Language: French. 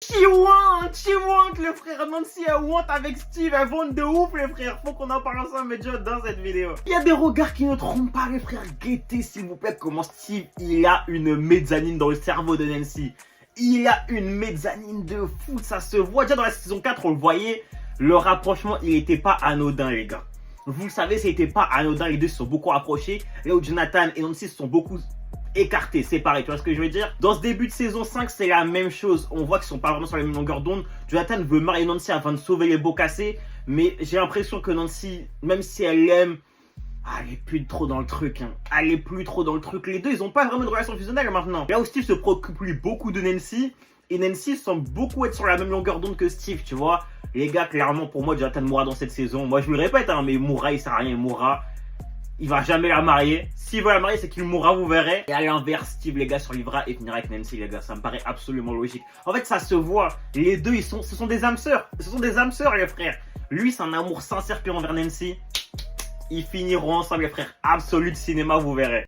Chiwant, le frère. Nancy, elle want avec Steve. Elle vont de ouf, les frères. Faut qu'on en parle ensemble, mais Joe, dans cette vidéo. Il y a des regards qui ne trompent pas, les frères. Guettez, s'il vous plaît, comment Steve, il a une mezzanine dans le cerveau de Nancy. Il a une mezzanine de fou, ça se voit. Déjà dans la saison 4, on le voyait. Le rapprochement, il n'était pas anodin, les gars. Vous le savez, c'était pas anodin. Les deux se sont beaucoup rapprochés. Là où Jonathan et Nancy se sont beaucoup écartés, séparés, tu vois ce que je veux dire? Dans ce début de saison 5, c'est la même chose. On voit qu'ils sont pas vraiment sur la même longueur d'onde. Jonathan veut marier Nancy afin de sauver les beaux cassés. Mais j'ai l'impression que Nancy, même si elle l'aime, elle est plus trop dans le truc. Elle est plus trop dans le truc. Les deux, ils ont pas vraiment de relation fusionnelle maintenant. Là où Steve se préoccupe lui beaucoup de Nancy. Et Nancy semble beaucoup être sur la même longueur d'onde que Steve, tu vois. Les gars, clairement, pour moi, Jonathan mourra dans cette saison. Moi, je me le répète, mais mourra, il sert à rien, il mourra. Il va jamais la marier. S'il veut la marier, c'est qu'il mourra, vous verrez. Et à l'inverse, Steve, les gars, survivra et finira avec Nancy, les gars. Ça me paraît absolument logique. En fait, ça se voit. Les deux, ce sont des âmes sœurs. Ce sont des âmes sœurs, les frères. Lui, c'est un amour sincère envers Nancy. Ils finiront ensemble, les frères. Absolu de cinéma, vous verrez.